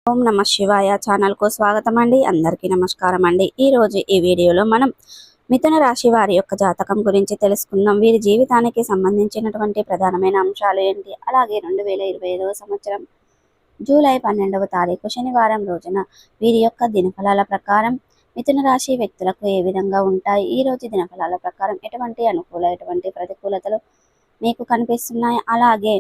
ఓం నమ శివాయ ఛానల్ కు స్వాగతం అండి. అందరికీ నమస్కారం అండి. ఈ రోజు ఈ వీడియోలో మనం మిథున రాశి వారి యొక్క జాతకం గురించి తెలుసుకుందాం. వీరి జీవితానికి సంబంధించినటువంటి ప్రధానమైన అంశాలు ఏంటి, అలాగే 2025వ సంవత్సరం జూలై 12వ తారీఖు శనివారం రోజున వీరి యొక్క దినఫలాల ప్రకారం మిథున రాశి వ్యక్తులకు ఏ విధంగా ఉంటాయి, ఈ రోజు దినఫలాల ప్రకారం ఎటువంటి అనుకూల ఎటువంటి ప్రతికూలతలు మీకు కనిపిస్తున్నాయి, అలాగే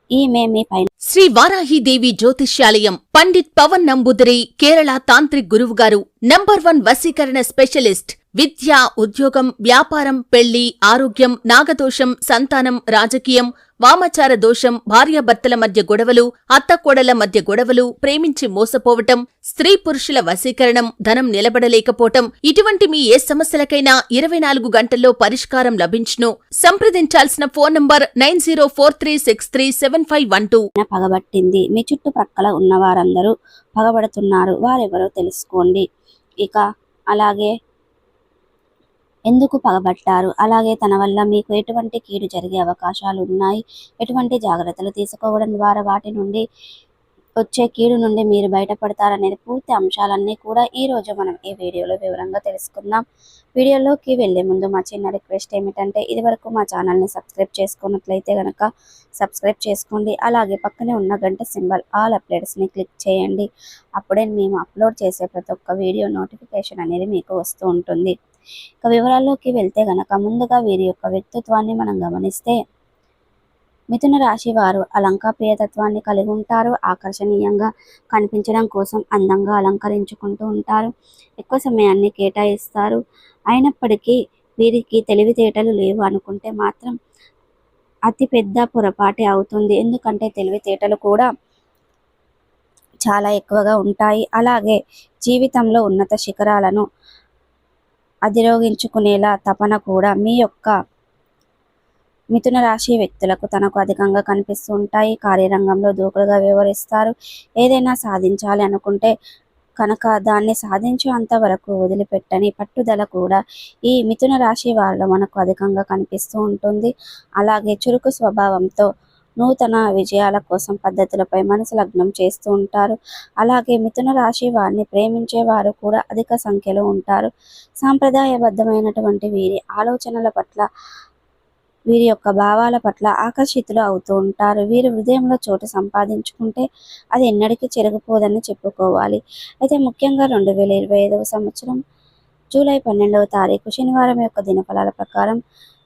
ఈమె మీ పైన శ్రీ వారాహిదేవి జ్యోతిష్యాలయం పండిత్ పవన్ నంబూదిరి కేరళ తాంత్రిక్ గురువు గారు నంబర్ 1 వశీకరణ స్పెషలిస్ట్. విద్య, ఉద్యోగం, వ్యాపారం, పెళ్లి, ఆరోగ్యం, నాగదోషం, సంతానం, రాజకీయం, వామాచార దోషం, భార్యాభర్తల మధ్య గొడవలు, అత్తకోడల మధ్య గొడవలు, ప్రేమించి మోసపోవటం, స్త్రీ పురుషుల వశీకరణం, ధనం నిలబడలేకపోవటం, ఇటువంటి మీ ఏ సమస్యలకైనా 24 గంటల్లో పరిష్కారం లభించును. సంప్రదించాల్సిన ఫోన్ నంబర్ 9043637512. పగబట్టింది. మీ చుట్టుప్రక్కల ఉన్న వారందరూ పగబడుతున్నారు, వారెవరో తెలుసుకోండి. ఇక అలాగే ఎందుకు పగబట్టారు, అలాగే తన వల్ల మీకు ఎటువంటి కీడు జరిగే అవకాశాలు ఉన్నాయి, ఎటువంటి జాగ్రత్తలు తీసుకోవడం ద్వారా వాటి నుండి వచ్చే కీడు నుండి మీరు బయటపడతారనేది పూర్తి అంశాలన్నీ కూడా ఈ రోజు మనం ఈ వీడియోలో వివరంగా తెలుసుకుందాం. వీడియోలోకి వెళ్లే ముందు మా చిన్న రిక్వెస్ట్ ఏమిటంటే, ఇదివరకు మా ఛానల్ని సబ్స్క్రైబ్ చేసుకున్నట్లయితే కనుక సబ్స్క్రైబ్ చేసుకోండి. అలాగే పక్కనే ఉన్న గంట సింబల్ ఆల్ అప్డేట్స్ని క్లిక్ చేయండి. అప్పుడే మేము అప్లోడ్ చేసే ప్రతి ఒక్క వీడియో నోటిఫికేషన్ అనేది మీకు వస్తూ ఉంటుంది. ఇక వివరాల్లోకి వెళ్తే గనక ముందుగా వీరి యొక్క వ్యక్తిత్వాన్ని మనం గమనిస్తే, మిథున రాశి వారు అలంకాప్రియతత్వాన్ని కలిగి ఉంటారు. ఆకర్షణీయంగా కనిపించడం కోసం అందంగా అలంకరించుకుంటూ ఉంటారు. ఎక్కువ సమయాన్ని కేటాయిస్తారు. అయినప్పటికీ వీరికి తెలివితేటలు లేవు అనుకుంటే మాత్రం అతి పెద్ద పొరపాటే అవుతుంది. ఎందుకంటే తెలివితేటలు కూడా చాలా ఎక్కువగా ఉంటాయి. అలాగే జీవితంలో ఉన్నత శిఖరాలను అధిరోహించుకునేలా తపన కూడా మీ యొక్క మిథున రాశి వ్యక్తులకు తనకు అధికంగా కనిపిస్తూ ఉంటాయి. కార్యరంగంలో దూకుడుగా వ్యవహరిస్తారు. ఏదైనా సాధించాలి అనుకుంటే కనుక దాన్ని సాధించేంత వరకు వదిలిపెట్టని పట్టుదల కూడా ఈ మిథున రాశి వాళ్ళలో మనకు అధికంగా కనిపిస్తూ ఉంటుంది. అలాగే చురుకు స్వభావంతో నూతన విజయాల కోసం పద్ధతులపై మనసు లగ్నం చేస్తూ ఉంటారు. అలాగే మిథున రాశి వారిని ప్రేమించే వారు కూడా అధిక సంఖ్యలో ఉంటారు. సాంప్రదాయబద్ధమైనటువంటి వీరి ఆలోచనల పట్ల, వీరి యొక్క భావాల పట్ల ఆకర్షితులు అవుతూ ఉంటారు. వీరు హృదయంలో చోటు సంపాదించుకుంటే అది ఎన్నటికీ చెరిగిపోదని చెప్పుకోవాలి. అయితే ముఖ్యంగా 2025వ సంవత్సరం జూలై 12వ తారీఖు శనివారం యొక్క దినఫలాల ప్రకారం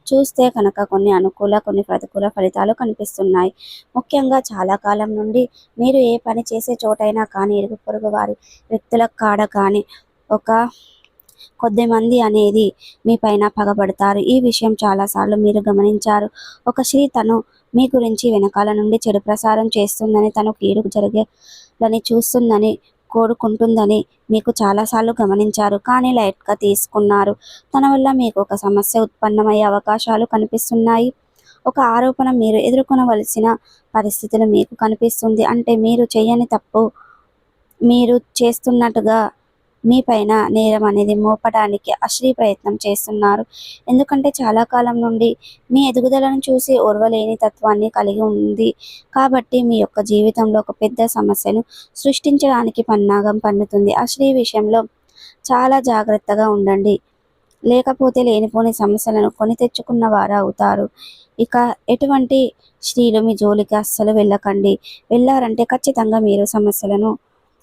చూస్తే కనుక కొన్ని అనుకూల కొన్ని ప్రతికూల ఫలితాలు కనిపిస్తున్నాయి. ముఖ్యంగా చాలా కాలం నుండి మీరు ఏ పని చేసే చోటైనా కానీ ఇరుగు పొరుగు వారి వ్యక్తుల కాడ కానీ ఒక కొద్దిమంది అనేది మీ పైన పగబడతారు. ఈ విషయం చాలాసార్లు మీరు గమనించారు. ఒక స్త్రీ తను మీ గురించి వెనకాల నుండి చెడు ప్రసారం చేస్తుందని, తను కీడు జరగాలని చూస్తుందని, కోరుకుంటుందని మీకు చాలాసార్లు గమనించారు. కానీ లైట్గా తీసుకున్నారు. తన వల్ల మీకు ఒక సమస్య ఉత్పన్నమయ్యే అవకాశాలు కనిపిస్తున్నాయి. ఒక ఆరోపణ మీరు ఎదుర్కొనవలసిన పరిస్థితులు మీకు కనిపిస్తుంది. అంటే మీరు చేయని తప్పు మీరు చేస్తున్నట్టుగా మీ పైన నేరం అనేది మోపడానికి అశ్లీ ప్రయత్నం చేస్తున్నారు. ఎందుకంటే చాలా కాలం నుండి మీ ఎదుగుదలను చూసి ఓర్వలేని తత్వాన్ని కలిగి ఉంది. కాబట్టి మీ యొక్క జీవితంలో ఒక పెద్ద సమస్యను సృష్టించడానికి పన్నాగం పన్నుతుంది. అశ్లీ విషయంలో చాలా జాగ్రత్తగా ఉండండి, లేకపోతే లేనిపోని సమస్యలను కొని తెచ్చుకున్న వారు అవుతారు. ఇక ఎటువంటి స్త్రీలు మీ జోలికి అస్సలు వెళ్ళకండి. వెళ్ళారంటే ఖచ్చితంగా మీరు సమస్యలను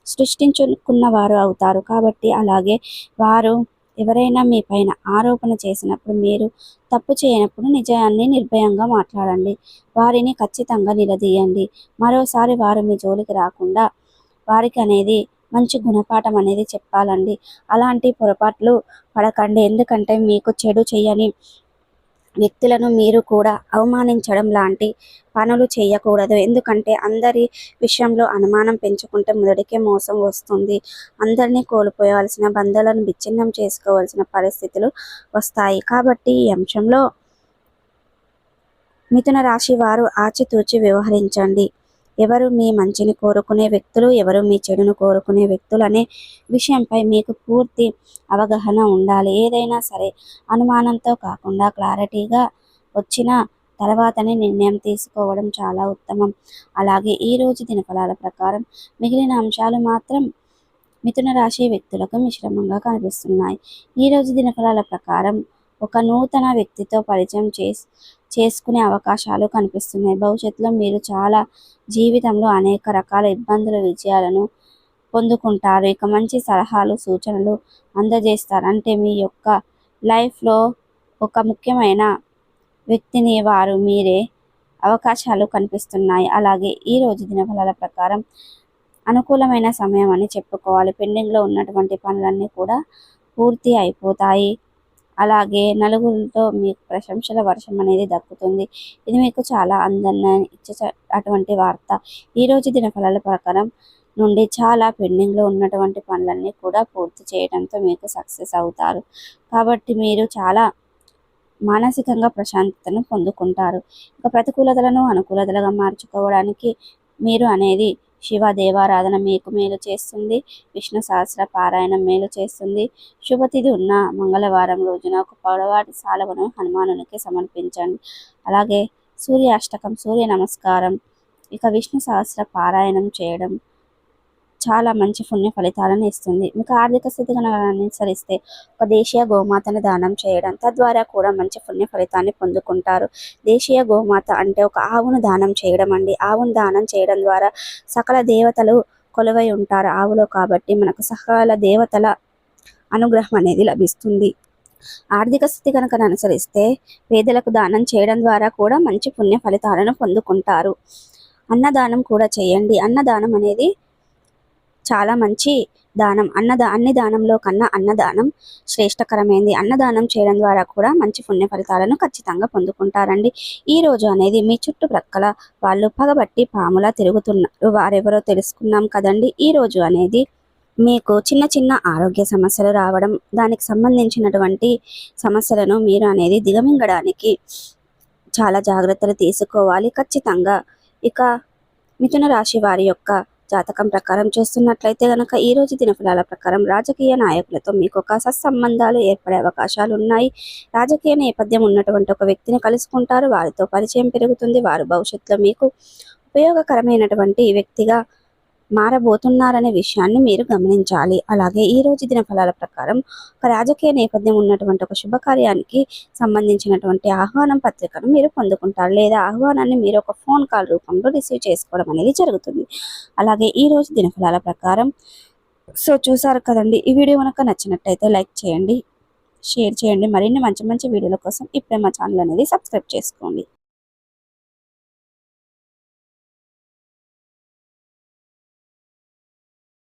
సృష్టించుకున్న వారు అవుతారు. కాబట్టి అలాగే వారు ఎవరైనా మీ పైన ఆరోపణ చేసినప్పుడు మీరు తప్పు చేయనప్పుడు నిజాన్ని నిర్భయంగా మాట్లాడండి. వారిని ఖచ్చితంగా నిలదీయండి. మరోసారి వారు మీ జోలికి రాకుండా వారికి అనేది మంచి గుణపాఠం అనేది చెప్పాలండి. అలాంటి పొరపాట్లు పడకండి. ఎందుకంటే మీకు చెడు చేయని వ్యక్తులను మీరు కూడా అవమానించడం లాంటి పనులు చేయకూడదు. ఎందుకంటే అందరి విషయంలో అనుమానం పెంచుకుంటే మొదటికే మోసం వస్తుంది. అందరినీ కోల్పోవాల్సిన బంధాలను విచ్ఛిన్నం చేసుకోవాల్సిన పరిస్థితులు వస్తాయి. కాబట్టి ఈ అంశంలో మిథున రాశి వారు ఆచితూచి వ్యవహరించండి. ఎవరు మీ మంచిని కోరుకునే వ్యక్తులు, ఎవరు మీ చెడును కోరుకునే వ్యక్తులు అనే విషయంపై మీకు పూర్తి అవగాహన ఉండాలి. ఏదైనా సరే అనుమానంతో కాకుండా క్లారిటీగా వచ్చిన తర్వాతనే నిర్ణయం తీసుకోవడం చాలా ఉత్తమం. అలాగే ఈరోజు దినఫలాల ప్రకారం మిగిలిన అంశాలు మాత్రం మిథున రాశి వ్యక్తులకు మిశ్రమంగా కనిపిస్తున్నాయి. ఈరోజు దినఫలాల ప్రకారం ఒక నూతన వ్యక్తితో పరిచయం చేసుకునే అవకాశాలు కనిపిస్తున్నాయి. భవిష్యత్తులో మీరు చాలా జీవితంలో అనేక రకాల ఇబ్బందులు విజయాలను పొందుకుంటారు. ఇక మంచి సలహాలు సూచనలు అందజేస్తారు. అంటే మీ యొక్క లైఫ్లో ఒక ముఖ్యమైన వ్యక్తిని వారు మీరే అవకాశాలు కనిపిస్తున్నాయి. అలాగే ఈరోజు దినఫలాల ప్రకారం అనుకూలమైన సమయం అని చెప్పుకోవాలి. పెండింగ్లో ఉన్నటువంటి పనులన్నీ కూడా పూర్తి అయిపోతాయి. అలాగే నలుగురితో మీకు ప్రశంసల వర్షం అనేది దక్కుతుంది. ఇది మీకు చాలా అందాన్ని ఇచ్చే అటువంటి వార్త. ఈరోజు దినఫలాల ప్రకారం నుండి చాలా పెండింగ్లో ఉన్నటువంటి పనులన్నీ కూడా పూర్తి చేయడంతో మీకు సక్సెస్ అవుతారు. కాబట్టి మీరు చాలా మానసికంగా ప్రశాంతతను పొందుకుంటారు. ఇక ప్రతికూలతలను అనుకూలతలుగా మార్చుకోవడానికి మీరు అనేది శివ దేవారాధన మీకు మేలు చేస్తుంది. విష్ణు సహస్ర పారాయణం మేలు చేస్తుంది. శుభతిథి ఉన్న మంగళవారం రోజున ఒక పొడవాటి సాలువను హనుమానునికి సమర్పించండి. అలాగే సూర్యాష్టకం, సూర్య నమస్కారం, ఇక విష్ణు సహస్ర పారాయణం చేయడం చాలా మంచి పుణ్య ఫలితాలను ఇస్తుంది. మీకు ఆర్థిక స్థితి కనుక అనుసరిస్తే ఒక దేశీయ గోమాతను దానం చేయడం, తద్వారా కూడా మంచి పుణ్య ఫలితాన్ని పొందుకుంటారు. దేశీయ గోమాత అంటే ఒక ఆవును దానం చేయడం అండి. ఆవును దానం చేయడం ద్వారా సకల దేవతలు కొలువై ఉంటారు ఆవులో, కాబట్టి మనకు సకల దేవతల అనుగ్రహం అనేది లభిస్తుంది. ఆర్థిక స్థితి కనుక అనుసరిస్తే పేదలకు దానం చేయడం ద్వారా కూడా మంచి పుణ్య ఫలితాలను పొందుకుంటారు. అన్నదానం కూడా చేయండి. అన్నదానం అనేది చాలా మంచి దానం. అన్ని దానంలో కన్నా అన్నదానం శ్రేష్టకరమైంది. అన్నదానం చేయడం ద్వారా కూడా మంచి పుణ్య ఫలితాలను ఖచ్చితంగా పొందుకుంటారండి. ఈ రోజు అనేది మీ చుట్టుప్రక్కల వాళ్ళు పగబట్టి పాములా తిరుగుతున్నారు. వారెవరో తెలుసుకున్నాం కదండి. ఈ రోజు అనేది మీకు చిన్న చిన్న ఆరోగ్య సమస్యలు రావడం, దానికి సంబంధించినటువంటి సమస్యలను మీరు అనేది దిగమింగడానికి చాలా జాగ్రత్తలు తీసుకోవాలి ఖచ్చితంగా. ఇక మిథున రాశి వారి యొక్క జాతకం ప్రకారం చూస్తున్నట్లయితే కనుక ఈరోజు దినఫలాల ప్రకారం రాజకీయ నాయకులతో మీకు ఒక సత్సంబంధాలు ఏర్పడే అవకాశాలు ఉన్నాయి. రాజకీయ నేపథ్యం ఉన్నటువంటి ఒక వ్యక్తిని కలుసుకుంటారు. వారితో పరిచయం పెరుగుతుంది. వారు భవిష్యత్తులో మీకు ఉపయోగకరమైనటువంటి వ్యక్తిగా మారబోతున్నారనే విషయాన్ని మీరు గమనించాలి. అలాగే ఈ రోజు దినఫలాల ప్రకారం ఒక రాజకీయ నేపథ్యం ఉన్నటువంటి ఒక శుభకార్యానికి సంబంధించినటువంటి ఆహ్వానం పత్రికను మీరు పొందుకుంటారు, లేదా ఆహ్వానాన్ని మీరు ఒక ఫోన్ కాల్ రూపంలో రిసీవ్ చేసుకోవడం అనేది జరుగుతుంది. అలాగే ఈ రోజు దినఫలాల ప్రకారం చూసారు కదండి. ఈ వీడియో కనుక నచ్చినట్టయితే లైక్ చేయండి, షేర్ చేయండి. మరిన్ని మంచి మంచి వీడియోల కోసం ఇప్పుడే మా ఛానల్ అనేది సబ్స్క్రైబ్ చేసుకోండి.